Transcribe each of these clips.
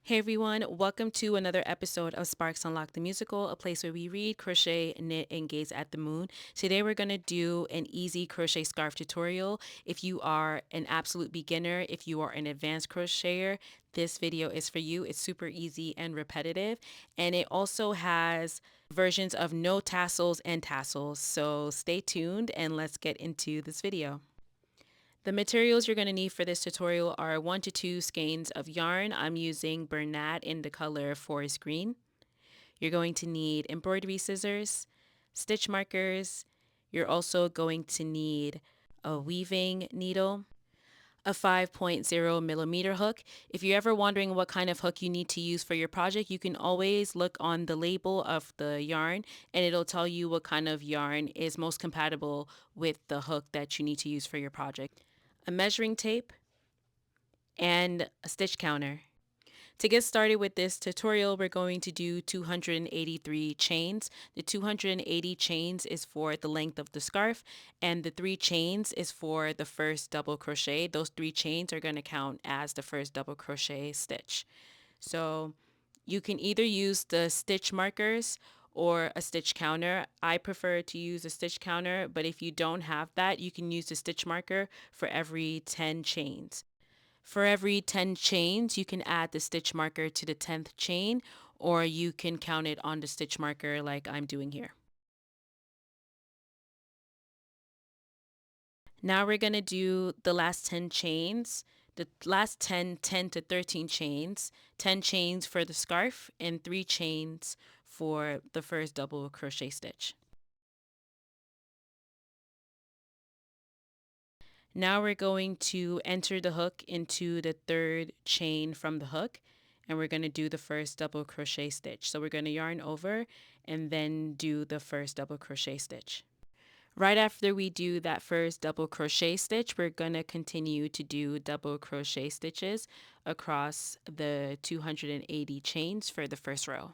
Hey everyone, welcome to another episode of Sparks Unlock the Musical, a place where we read, crochet, knit, and gaze at the moon. Today we're going to do an easy crochet scarf tutorial. If you are an absolute beginner, if you are an advanced crocheter, this video is for you. It's super easy and repetitive, and it also has versions of no tassels and tassels. So stay tuned and let's get into this video. The materials you're going to need for this tutorial are 1 to 2 skeins of yarn. I'm using Bernat in the color forest green. You're going to need embroidery scissors, stitch markers. You're also going to need a weaving needle, a 5.0 millimeter hook. If you're ever wondering what kind of hook you need to use for your project, you can always look on the label of the yarn and it'll tell you what kind of yarn is most compatible with the hook that you need to use for your project. A measuring tape, and a stitch counter. To get started with this tutorial, we're going to do 283 chains. The 280 chains is for the length of the scarf, and the 3 chains is for the first double crochet. Those 3 chains are going to count as the first double crochet stitch. So you can either use the stitch markers or a stitch counter. I prefer to use a stitch counter, but if you don't have that, you can use the stitch marker for every 10 chains. For every 10 chains, you can add the stitch marker to the 10th chain, or you can count it on the stitch marker like I'm doing here. Now we're going to do the last 10 chains, the last 10 to 13 chains, 10 chains for the scarf, and 3 chains for the first double crochet stitch. Now we're going to enter the hook into the 3rd chain from the hook, and we're going to do the first double crochet stitch. So we're going to yarn over and then do the first double crochet stitch. Right after we do that first double crochet stitch, we're going to continue to do double crochet stitches across the 280 chains for the first row.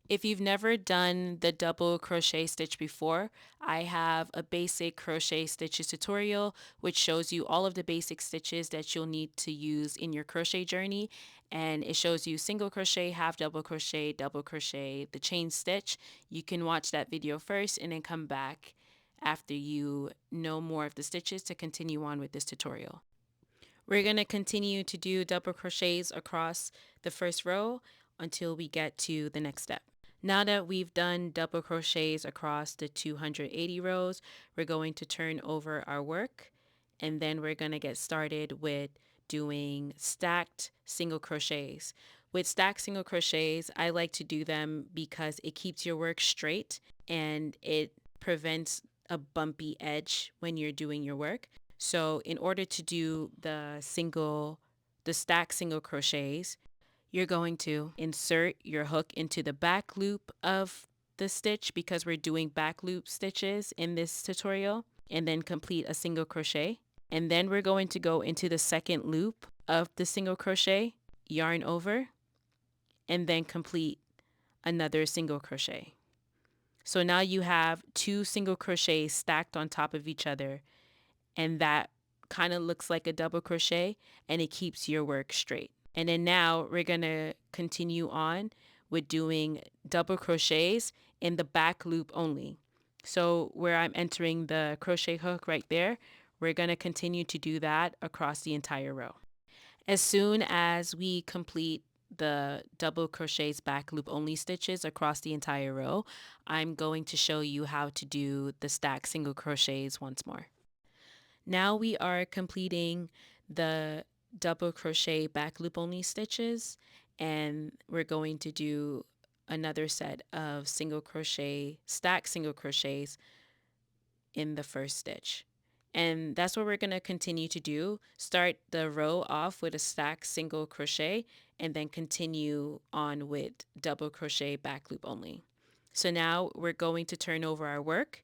If you've never done the double crochet stitch before, I have a basic crochet stitches tutorial which shows you all of the basic stitches that you'll need to use in your crochet journey, and it shows you single crochet, half double crochet, double crochet, the chain stitch. You can watch that video first and then come back after you know more of the stitches to continue on with this tutorial. We're going to continue to do double crochets across the first row until we get to the next step. Now that we've done double crochets across the 280 rows, we're going to turn over our work, and then we're going to get started with doing stacked single crochets. With stacked single crochets, I like to do them because it keeps your work straight and it prevents a bumpy edge when you're doing your work. So in order to do the stacked single crochets, you're going to insert your hook into the back loop of the stitch because we're doing back loop stitches in this tutorial, and then complete a single crochet. And then we're going to go into the second loop of the single crochet, yarn over, and then complete another single crochet. So now you have 2 single crochets stacked on top of each other, and that kind of looks like a double crochet and it keeps your work straight. And then now we're going to continue on with doing double crochets in the back loop only. So where I'm entering the crochet hook right there, we're going to continue to do that across the entire row. As soon as we complete the double crochets back loop only stitches across the entire row, I'm going to show you how to do the stack single crochets once more. Now we are completing the double crochet back loop only stitches, and we're going to do another set of single crochet stack single crochets in the first stitch. And that's what we're going to continue to do. Start the row off with a stack single crochet and then continue on with double crochet back loop only. So now we're going to turn over our work,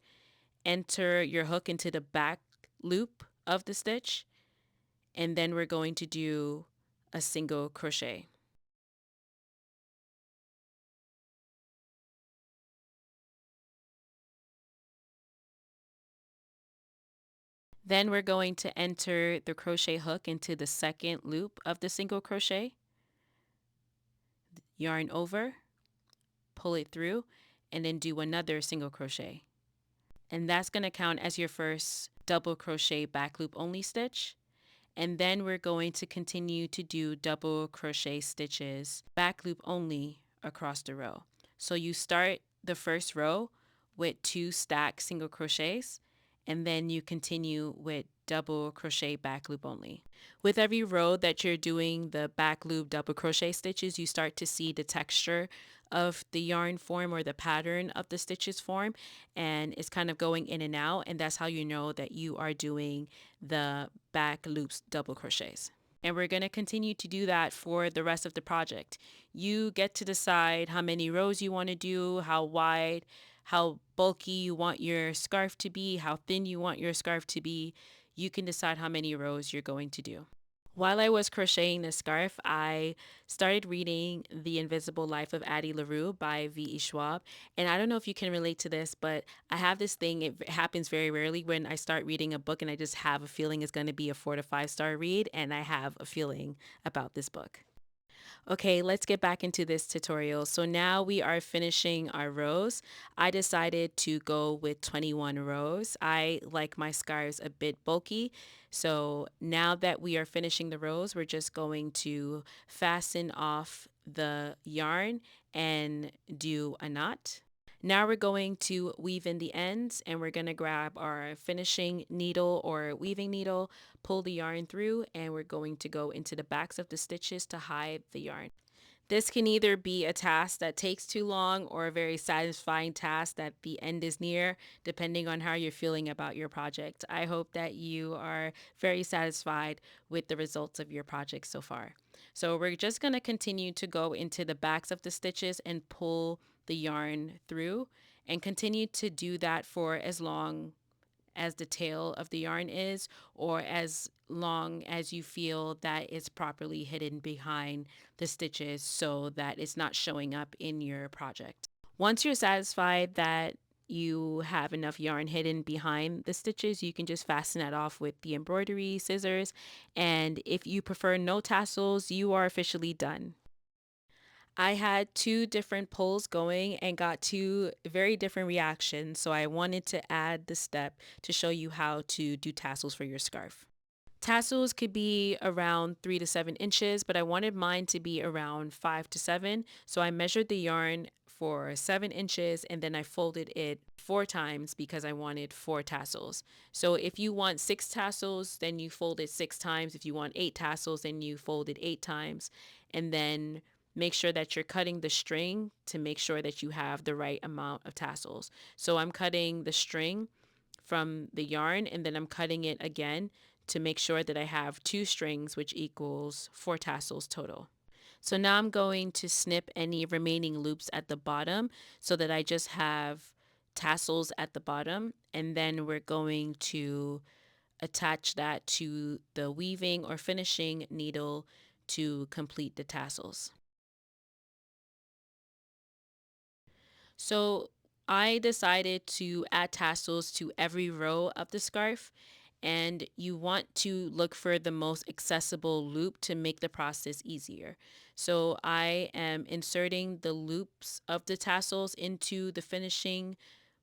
enter your hook into the back loop of the stitch, and then we're going to do a single crochet. Then we're going to enter the crochet hook into the second loop of the single crochet, yarn over, pull it through, and then do another single crochet. And that's going to count as your first double crochet back loop only stitch. And then we're going to continue to do double crochet stitches back loop only across the row. So you start the first row with 2 stacked single crochets, and then you continue with double crochet back loop only. With every row that you're doing the back loop double crochet stitches, you start to see the texture of the yarn form or the pattern of the stitches form, and it's kind of going in and out, and that's how you know that you are doing the back loops double crochets. And we're going to continue to do that for the rest of the project. You get to decide how many rows you want to do, how wide, how bulky you want your scarf to be, how thin you want your scarf to be. You can decide how many rows you're going to do. While I was crocheting the scarf, I started reading The Invisible Life of Addie LaRue by V.E. Schwab. And I don't know if you can relate to this, but I have this thing, it happens very rarely when I start reading a book and I just have a feeling it's going to be a 4 to 5 star read, and I have a feeling about this book. Okay, let's get back into this tutorial. So now we are finishing our rows. I decided to go with 21 rows. I like my scarves a bit bulky. So now that we are finishing the rows, we're just going to fasten off the yarn and do a knot. Now we're going to weave in the ends, and we're going to grab our finishing needle or weaving needle, pull the yarn through, and we're going to go into the backs of the stitches to hide the yarn. This can either be a task that takes too long or a very satisfying task that the end is near, depending on how you're feeling about your project. I hope that you are very satisfied with the results of your project so far. So we're just going to continue to go into the backs of the stitches and pull the yarn through, and continue to do that for as long as the tail of the yarn is, or as long as you feel that it's properly hidden behind the stitches so that it's not showing up in your project. Once you're satisfied that you have enough yarn hidden behind the stitches, you can just fasten that off with the embroidery scissors. And if you prefer no tassels, you are officially done. I had 2 different pulls going and got 2 very different reactions, so I wanted to add the step to show you how to do tassels for your scarf. Tassels could be around 3 to 7 inches, but I wanted mine to be around 5 to 7, so I measured the yarn for 7 inches and then I folded it 4 times because I wanted 4 tassels. So if you want 6 tassels, then you fold it 6 times. If you want 8 tassels, then you fold it 8 times. And then make sure that you're cutting the string to make sure that you have the right amount of tassels. So I'm cutting the string from the yarn, and then I'm cutting it again to make sure that I have 2 strings, which equals 4 tassels total. So now I'm going to snip any remaining loops at the bottom so that I just have tassels at the bottom, and then we're going to attach that to the weaving or finishing needle to complete the tassels. So I decided to add tassels to every row of the scarf, and you want to look for the most accessible loop to make the process easier. So I am inserting the loops of the tassels into the finishing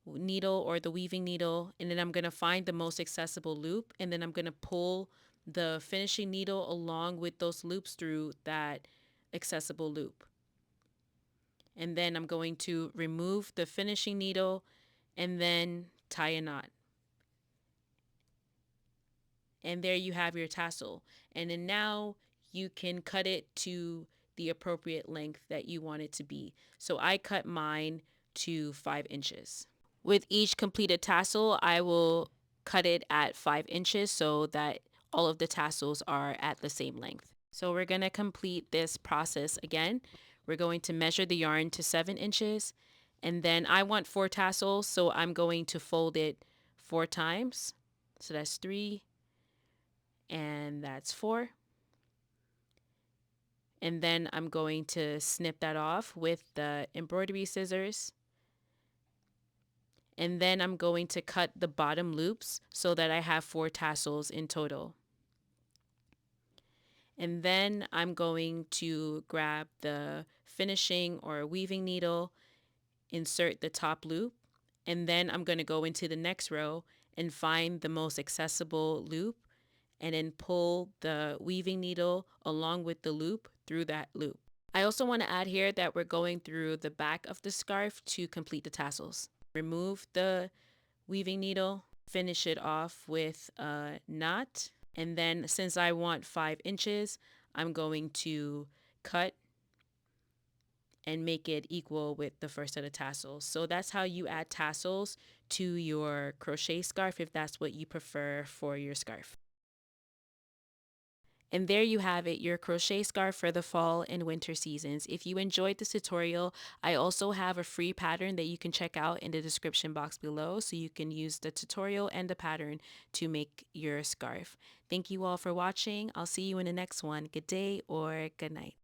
needle or the weaving needle, and then I'm going to find the most accessible loop, and then I'm going to pull the finishing needle along with those loops through that accessible loop. And then I'm going to remove the finishing needle and then tie a knot. And there you have your tassel. And then now you can cut it to the appropriate length that you want it to be. So I cut mine to 5 inches. With each completed tassel, I will cut it at 5 inches so that all of the tassels are at the same length. So we're going to complete this process again. We're going to measure the yarn to 7 inches, and then I want 4 tassels, so I'm going to fold it 4 times. So that's 3, and that's 4. And then I'm going to snip that off with the embroidery scissors. And then I'm going to cut the bottom loops so that I have 4 tassels in total. And then I'm going to grab the finishing or weaving needle, insert the top loop, and then I'm going to go into the next row and find the most accessible loop and then pull the weaving needle along with the loop through that loop. I also want to add here that we're going through the back of the scarf to complete the tassels. Remove the weaving needle, finish it off with a knot, and then since I want 5 inches, I'm going to cut and make it equal with the first set of tassels. So that's how you add tassels to your crochet scarf if that's what you prefer for your scarf. And there you have it, your crochet scarf for the fall and winter seasons. If you enjoyed this tutorial, I also have a free pattern that you can check out in the description box below so you can use the tutorial and the pattern to make your scarf. Thank you all for watching. I'll see you in the next one. Good day or good night.